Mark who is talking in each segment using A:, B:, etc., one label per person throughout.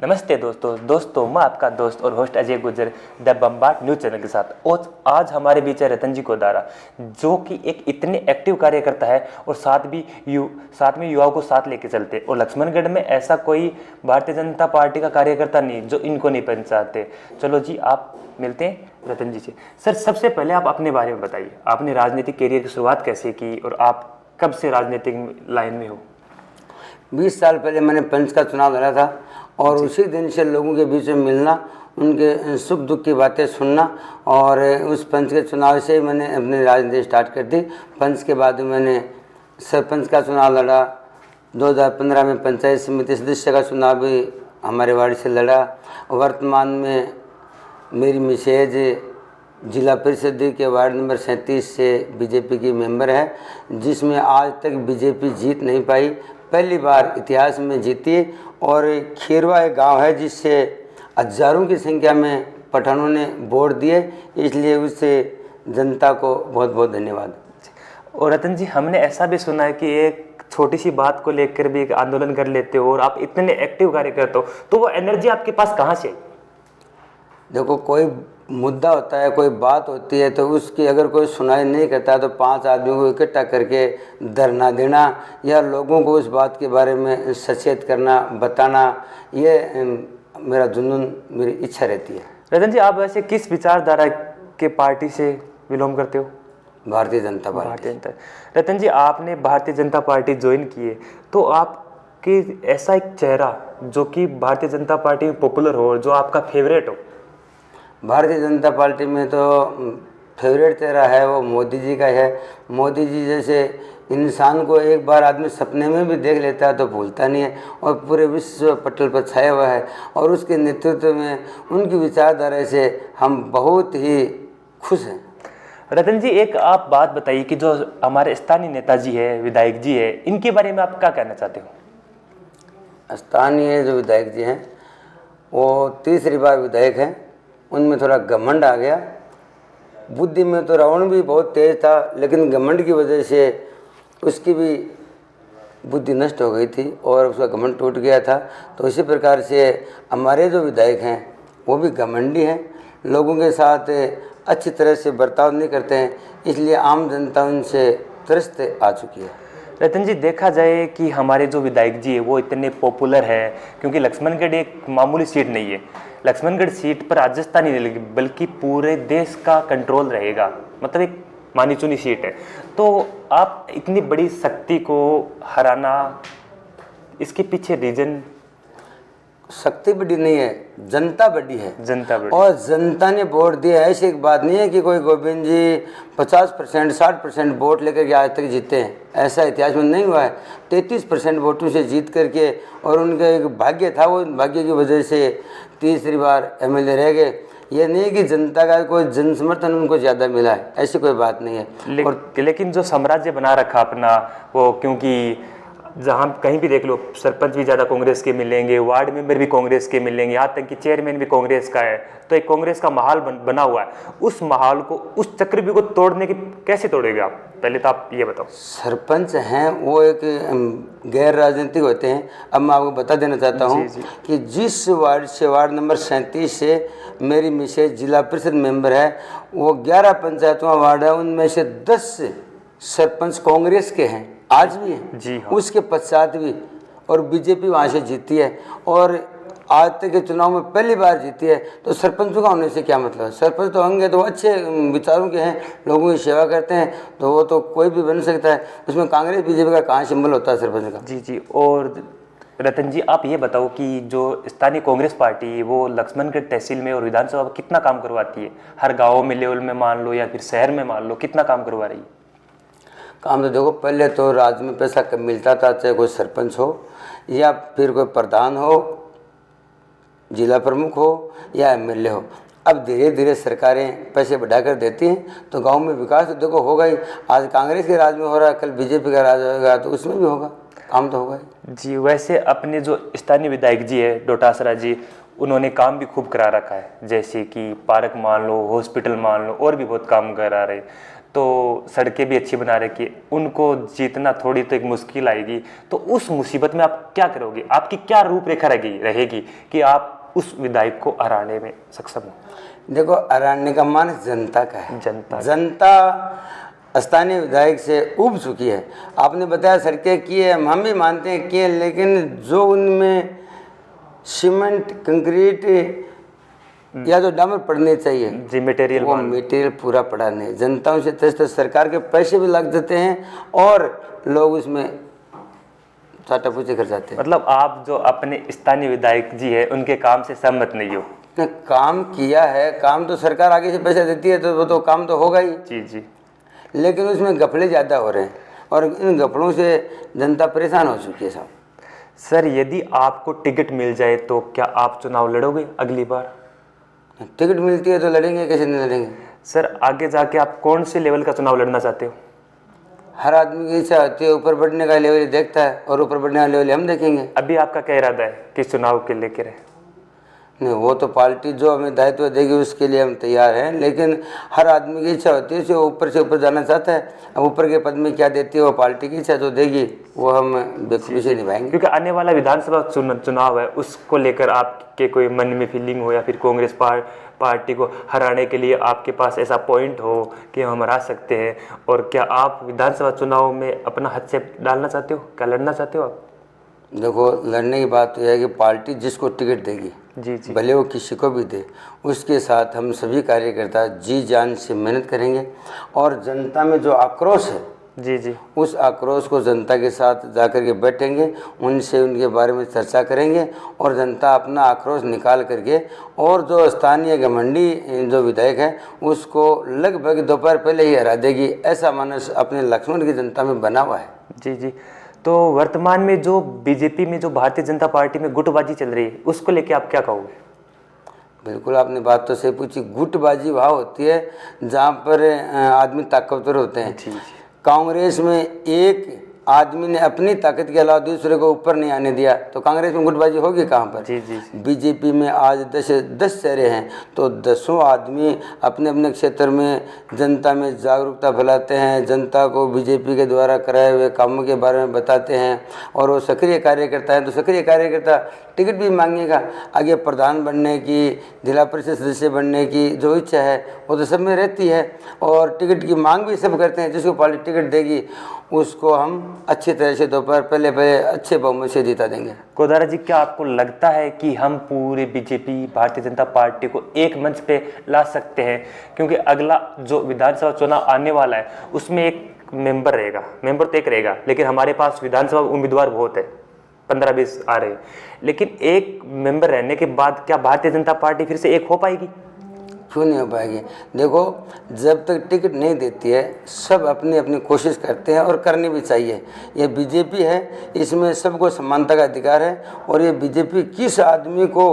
A: नमस्ते दोस्तों मैं आपका दोस्त और होस्ट अजय गुजर द बम्बाट न्यूज़ चैनल के साथ। और आज हमारे बीच है रतन जी कोदारा, जो कि एक इतने एक्टिव कार्यकर्ता है और साथ में युवाओं को साथ लेके चलते। और लक्ष्मणगढ़ में ऐसा कोई भारतीय जनता पार्टी का कार्यकर्ता नहीं जो इनको नहीं पहचानते। चलो जी, आप मिलते हैं रतन जी से। सर, सबसे पहले आप अपने बारे में बताइए, आपने राजनीतिक कैरियर की शुरुआत कैसे की और आप कब से राजनीतिक लाइन में हो?
B: 20 साल पहले मैंने पंच का चुनाव लड़ा था और उसी दिन से लोगों के बीच में मिलना, उनके सुख दुख की बातें सुनना और उस पंच के चुनाव से मैंने अपनी राजनीति स्टार्ट कर दी। पंच के बाद मैंने सरपंच का चुनाव लड़ा, 2015 में पंचायत समिति सदस्य का चुनाव भी हमारे वार्ड से लड़ा। वर्तमान में मेरी मिसेज जिला परिषद के वार्ड नंबर 37 से बीजेपी की मेंबर है, जिसमें आज तक बीजेपी जीत नहीं पाई, पहली बार इतिहास में जीती। और खीरवा एक गांव है जिससे हजारों की संख्या में पठानों ने वोट दिए, इसलिए उससे जनता को बहुत बहुत धन्यवाद।
A: और रतन जी, हमने ऐसा भी सुना है कि एक छोटी सी बात को लेकर भी एक आंदोलन कर लेते हो और आप इतने एक्टिव कार्यकर्ता हो, तो वो एनर्जी आपके पास कहाँ से?
B: देखो, कोई मुद्दा होता है, कोई बात होती है, तो उसकी अगर कोई सुनाई नहीं करता तो 5 आदमियों को इकट्ठा करके धरना देना या लोगों को उस बात के बारे में सचेत करना, बताना, ये मेरा जुनून, मेरी इच्छा रहती है।
A: रतन जी, आप वैसे किस विचारधारा के पार्टी से बिलोंग करते हो?
B: भारतीय जनता पार्टी।
A: रतन जी, आपने भारतीय जनता पार्टी ज्वाइन की है, तो आपके ऐसा एक चेहरा जो कि भारतीय जनता पार्टी में पॉपुलर हो, जो आपका फेवरेट हो?
B: भारतीय जनता पार्टी में तो फेवरेट चेहरा है वो मोदी जी का है। मोदी जी जैसे इंसान को एक बार आदमी सपने में भी देख लेता है तो भूलता नहीं है, और पूरे विश्व पटल पर छाया हुआ है। और उसके नेतृत्व में, उनकी विचारधारा से हम बहुत ही खुश हैं।
A: रतन जी, एक आप बात बताइए कि जो हमारे स्थानीय नेताजी है, विधायक जी है, इनके बारे में आप क्या कहना चाहते हो?
B: स्थानीय जो विधायक जी हैं वो तीसरी बार विधायक हैं, उनमें थोड़ा घमंड आ गया। बुद्धि में तो रावण भी बहुत तेज था, लेकिन घमंड की वजह से उसकी भी बुद्धि नष्ट हो गई थी और उसका घमंड टूट गया था। तो इसी प्रकार से हमारे जो विधायक हैं वो भी घमंडी हैं, लोगों के साथ अच्छी तरह से बर्ताव नहीं करते हैं, इसलिए आम जनता उनसे त्रस्त आ चुकी है।
A: रतन जी, देखा जाए कि हमारे जो विधायक जी है वो इतने पॉपुलर है, क्योंकि लक्ष्मणगढ़ एक मामूली सीट नहीं है। लक्ष्मणगढ़ सीट पर राजस्थान ही नहीं बल्कि पूरे देश का कंट्रोल रहेगा, मतलब एक मानी चुनी सीट है। तो आप इतनी बड़ी शक्ति को हराना, इसके पीछे रीजन?
B: शक्ति बड़ी नहीं है, जनता बड़ी है।
A: जनता बड़ी, और
B: जनता ने वोट दिया। ऐसी एक बात नहीं है कि कोई गोविंद जी 50% 60% वोट लेकर के आज तक जीते हैं, ऐसा इतिहास में नहीं हुआ है। 33% वोटों से जीत करके, और उनका एक भाग्य था, वो भाग्य की वजह से तीसरी बार एमएलए रह गए। ये नहीं कि जनता का कोई जन समर्थन उनको ज़्यादा मिला है, ऐसी कोई बात नहीं है।
A: लेकिन जो साम्राज्य बना रखा अपना वो, क्योंकि जहाँ कहीं भी देख लो सरपंच भी ज़्यादा कांग्रेस के मिलेंगे, वार्ड मेंबर भी कांग्रेस के मिलेंगे, यहाँ तक कि चेयरमैन भी कांग्रेस का है। तो एक कांग्रेस का माहौल बना हुआ है। उस माहौल को, उस चक्रव्यूह को तोड़ने की कैसे तोड़ेंगे आप? पहले तो आप ये बताओ।
B: सरपंच हैं वो एक गैर राजनीतिक होते हैं। अब मैं आपको बता देना चाहता हूँ कि जिस वार्ड से, वार्ड नंबर 37 से मेरी मिसेज जिला परिषद मेंबर है, वो 11 पंचायतों वार्ड है, उनमें से 10 सरपंच कांग्रेस के हैं, आज भी है
A: जी हाँ।
B: उसके पश्चात भी, और बीजेपी वहाँ से जीती है और आज तक के चुनाव में पहली बार जीती है। तो सरपंचों का होने से क्या मतलब है? सरपंच तो होंगे तो अच्छे विचारों के हैं, लोगों की सेवा करते हैं, तो वो तो कोई भी बन सकता है। उसमें कांग्रेस बीजेपी का कहाँ सिंबल होता है सरपंच का?
A: जी। और रतन जी, आप ये बताओ कि जो स्थानीय कांग्रेस पार्टी वो लक्ष्मणगढ़ तहसील में और विधानसभा में कितना काम करवाती है? हर गाँव में लेवल में मान लो या फिर शहर में मान लो, कितना काम करवा रही है?
B: काम तो देखो, पहले तो राज्य में पैसा कम मिलता था, चाहे कोई सरपंच हो या फिर कोई प्रधान हो, जिला प्रमुख हो या एमएलए हो। अब धीरे धीरे सरकारें पैसे बढ़ाकर देती हैं, तो गांव में विकास तो देखो होगा ही। आज कांग्रेस के राज में हो रहा है, कल बीजेपी का राज होगा तो उसमें भी होगा, काम तो होगा ही।
A: जी, वैसे अपने जो स्थानीय विधायक जी है डोटासरा जी, उन्होंने काम भी खूब करा रखा है, जैसे कि पार्क मान लो, हॉस्पिटल मान लो, और भी बहुत काम करा रहे। तो सड़कें भी अच्छी बना रखी है, उनको जीतना थोड़ी तो एक मुश्किल आएगी। तो उस मुसीबत में आप क्या करोगे, आपकी क्या रूपरेखा रहेगी कि आप उस विधायक को हराने में सक्षम हो?
B: देखो, हराने का मान जनता का है। जनता स्थानीय विधायक से उब चुकी है। आपने बताया सड़कें की है, हम भी मानते हैं कि, लेकिन जो उनमें सीमेंट, कंक्रीट या जो डामर पड़ने चाहिए
A: जी, मटेरियल,
B: वो मटेरियल पूरा पड़ा नहीं। जनताओं से त्रस्त सरकार के पैसे भी लग जाते हैं और लोग उसमें चाटापूची कर जाते हैं।
A: मतलब आप जो अपने स्थानीय विधायक जी है उनके काम से सहमत नहीं हो?
B: ने काम किया है, काम तो सरकार आगे से पैसा देती है तो वो तो काम तो होगा ही।
A: जी जी।
B: लेकिन उसमें घपले ज़्यादा हो रहे हैं और इन घपलों से जनता परेशान हो चुकी है साहब।
A: सर, यदि आपको टिकट मिल जाए तो क्या आप चुनाव लड़ोगे अगली बार?
B: टिकट मिलती है तो लड़ेंगे, कैसे नहीं लड़ेंगे।
A: सर, आगे जाके आप कौन से लेवल का चुनाव लड़ना चाहते हो?
B: हर आदमी की इच्छा होती है, ऊपर बढ़ने का लेवल देखता है और ऊपर बढ़ने का लेवल हम देखेंगे।
A: अभी आपका क्या इरादा है किस चुनाव के लेकर है?
B: नहीं, वो तो पार्टी जो हमें दायित्व देगी उसके लिए हम तैयार हैं, लेकिन हर आदमी की इच्छा होती है, से ऊपर जाना चाहता है। अब ऊपर के पद में क्या देती है वो पार्टी की इच्छा, जो देगी वो हम बेखूबी से निभाएंगे।
A: क्योंकि आने वाला विधानसभा चुनाव है, उसको लेकर आपके कोई मन में फीलिंग हो या फिर कांग्रेस पार्टी को हराने के लिए आपके पास ऐसा पॉइंट हो कि हम हरा सकते हैं, और क्या आप विधानसभा चुनाव में अपना हाथ से डालना चाहते हो, क्या लड़ना चाहते हो आप?
B: देखो, लड़ने की बात तो यह है कि पार्टी जिसको टिकट देगी,
A: जी जी,
B: भले वो किसी को भी दे, उसके साथ हम सभी कार्यकर्ता जी जान से मेहनत करेंगे। और जनता में जो आक्रोश है,
A: जी जी,
B: उस आक्रोश को जनता के साथ जाकर के बैठेंगे, उनसे उनके बारे में चर्चा करेंगे और जनता अपना आक्रोश निकाल करके, और जो स्थानीय घमंडी जो विधायक है उसको लगभग दोपहर पहले ही हरा देगी, ऐसा मानस अपने लक्ष्मण की जनता में बना हुआ है।
A: जी जी। तो वर्तमान में जो बीजेपी में, जो भारतीय जनता पार्टी में गुटबाजी चल रही है, उसको लेके आप क्या कहोगे?
B: बिल्कुल, आपने बात तो सही पूछी। गुटबाजी वहाँ होती है जहाँ पर आदमी ताकतवर होते हैं।
A: जी जी,
B: कांग्रेस में एक आदमी ने अपनी ताकत के अलावा दूसरे को ऊपर नहीं आने दिया, तो कांग्रेस में गुटबाजी होगी कहाँ पर?
A: जी जी,
B: बीजेपी में आज 10 चेहरे हैं, तो 10 आदमी अपने अपने क्षेत्र में जनता में जागरूकता फैलाते हैं, जनता को बीजेपी के द्वारा कराए हुए कामों के बारे में बताते हैं, और वो सक्रिय कार्यकर्ता हैं। तो सक्रिय कार्यकर्ता टिकट भी मांगेगा। आगे प्रधान बनने की, जिला परिषद सदस्य बनने की जो इच्छा है वो तो सब में रहती है, और टिकट की मांग भी सब करते हैं। जिसको पार्टी टिकट देगी उसको हम अच्छी तरह से दोपहर पहले अच्छे बहुमत से जीता देंगे।
A: गोदारा जी, क्या आपको लगता है कि हम पूरे बीजेपी, भारतीय जनता पार्टी को एक मंच पे ला सकते हैं? क्योंकि अगला जो विधानसभा चुनाव आने वाला है उसमें एक मेंबर तो एक रहेगा, लेकिन हमारे पास विधानसभा उम्मीदवार बहुत है, 15-20 आ रहे हैं, लेकिन एक मेंबर रहने के बाद क्या भारतीय जनता पार्टी फिर से एक हो पाएगी?
B: क्यों नहीं हो पाएगी? देखो, जब तक टिकट नहीं देती है सब अपनी अपनी कोशिश करते हैं और करनी भी चाहिए। ये बीजेपी है, इसमें सबको समानता का अधिकार है, और ये बीजेपी किस आदमी को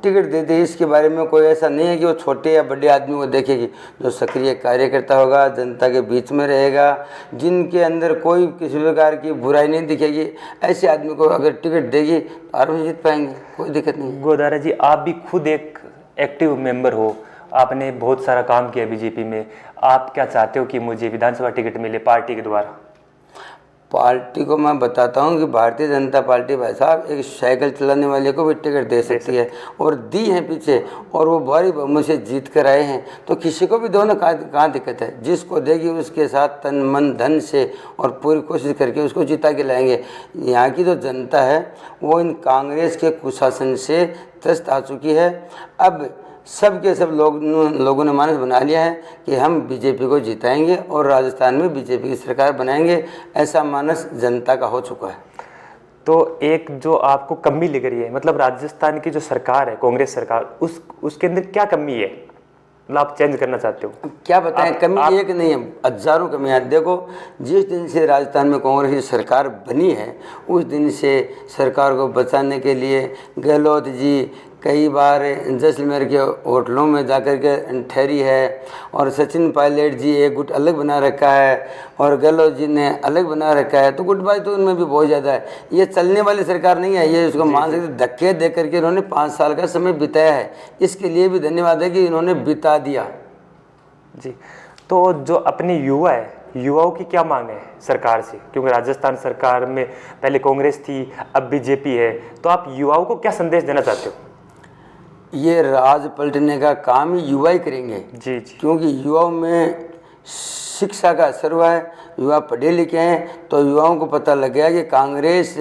B: टिकट दे दे इसके बारे में कोई ऐसा नहीं है कि वो छोटे या बड़े आदमी को देखेगी। जो सक्रिय कार्यकर्ता होगा, जनता के बीच में रहेगा, जिनके अंदर कोई किसी प्रकार की बुराई नहीं दिखेगी, ऐसे आदमी को अगर टिकट देगी तो आराम से जीत पाएंगे, कोई दिक्कत नहीं।
A: गोदारा जी, आप भी खुद एक एक्टिव मेंबर हो, आपने बहुत सारा काम किया बीजेपी में, आप क्या चाहते हो कि मुझे विधानसभा टिकट मिले पार्टी के द्वारा?
B: पार्टी को मैं बताता हूं कि भारतीय जनता पार्टी भाई साहब एक साइकिल चलाने वाले को भी टिकट दे सकती है, और दी है पीछे, और वो भारी बहुमत से जीत कर आए हैं। तो किसी को भी दो ना, कहाँ दिक्कत है? जिसको देगी उसके साथ तन मन धन से और पूरी कोशिश करके उसको जिता के लाएंगे। यहाँ की जो जनता है वो इन कांग्रेस के कुशासन से त्रस्त आ चुकी है। अब सब के सब लोगों ने मानस बना लिया है कि हम बीजेपी को जिताएंगे और राजस्थान में बीजेपी की सरकार बनाएंगे, ऐसा मानस जनता का हो चुका है।
A: तो एक जो आपको कमी लग रही है, मतलब राजस्थान की जो सरकार है, कांग्रेस सरकार, उसके अंदर क्या कमी है, मतलब आप चेंज करना चाहते हो?
B: क्या बताएं, कमी एक नहीं है, हजारों कमियां। देखो, जिस दिन से राजस्थान में कांग्रेस की सरकार बनी है उस दिन से सरकार को बचाने के लिए गहलोत जी कई बार जैसलमेर के होटलों में जाकर के ठहरी है, और सचिन पायलट जी एक गुट अलग बना रखा है और गहलोत जी ने अलग बना रखा है। तो गुटबाजी तो उनमें भी बहुत ज़्यादा है। ये चलने वाली सरकार नहीं है, ये उसको मान सकते धक्के दे करके इन्होंने 5 साल का समय बिताया है। इसके लिए भी धन्यवाद है कि इन्होंने बिता दिया।
A: जी, तो जो अपने युवा है, युवाओं की क्या मांग है सरकार से, क्योंकि राजस्थान सरकार में पहले कांग्रेस थी, अब बीजेपी है, तो आप युवाओं को क्या संदेश देना चाहते हो?
B: ये राज पलटने का काम ही युवा ही करेंगे।
A: जी जी।
B: क्योंकि युवाओं में शिक्षा का असर हुआ है, युवा पढ़े लिखे हैं, तो युवाओं को पता लग गया कि कांग्रेस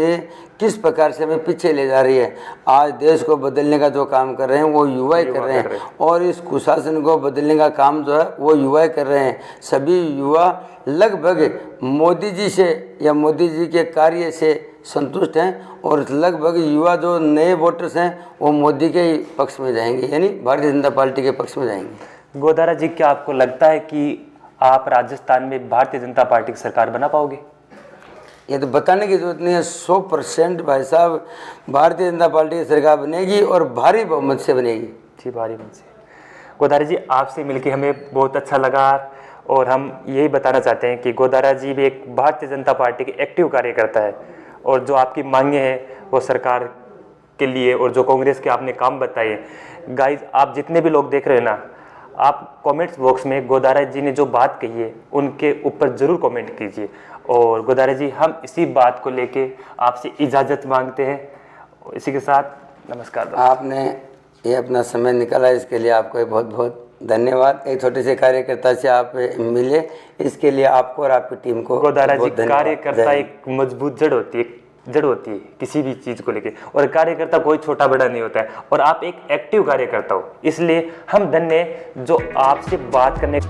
B: किस प्रकार से हमें पीछे ले जा रही है। आज देश को बदलने का जो काम कर रहे हैं वो युवा ही कर रहे हैं, और इस कुशासन को बदलने का काम जो है वो युवा ही कर रहे हैं। सभी युवा लगभग मोदी जी से या मोदी जी के कार्य से संतुष्ट हैं, और लगभग युवा जो नए वोटर्स हैं वो मोदी के ही पक्ष में जाएंगे, यानी भारतीय जनता पार्टी के पक्ष में जाएंगे।
A: गोदारा जी, क्या आपको लगता है कि आप राजस्थान में भारतीय जनता पार्टी की सरकार बना पाओगे?
B: ये तो बताने की जरूरत नहीं है, 100% भाई साहब भारतीय जनता पार्टी की सरकार बनेगी, और भारी बहुमत से बनेगी।
A: जी, भारी बहुमत से। गोदारा जी, आपसे मिलके हमें बहुत अच्छा लगा, और हम यही बताना चाहते हैं कि गोदारा जी भी एक भारतीय जनता पार्टी के एक्टिव कार्यकर्ता है, और जो आपकी मांगे हैं वो सरकार के लिए, और जो कांग्रेस के आपने काम बताए, गाइज आप जितने भी लोग देख रहे हैं ना, आप कमेंट्स बॉक्स में गोदारा जी ने जो बात कही है उनके ऊपर ज़रूर कमेंट कीजिए। और गोदारा जी, हम इसी बात को लेके आपसे इजाज़त मांगते हैं। इसी के साथ नमस्कार।
B: आपने ये अपना समय निकाला, इसके लिए आपको बहुत बहुत धन्यवाद। एक छोटे से कार्यकर्ता से आप मिले, इसके लिए आपको और आपकी टीम को
A: गोदारा जी, कार्यकर्ता एक मजबूत जड़ होती है किसी भी चीज़ को लेके, और कार्यकर्ता कोई छोटा बड़ा नहीं होता है, और आप एक एक्टिव कार्यकर्ता हो, इसलिए हम धन्य जो आपसे बात करने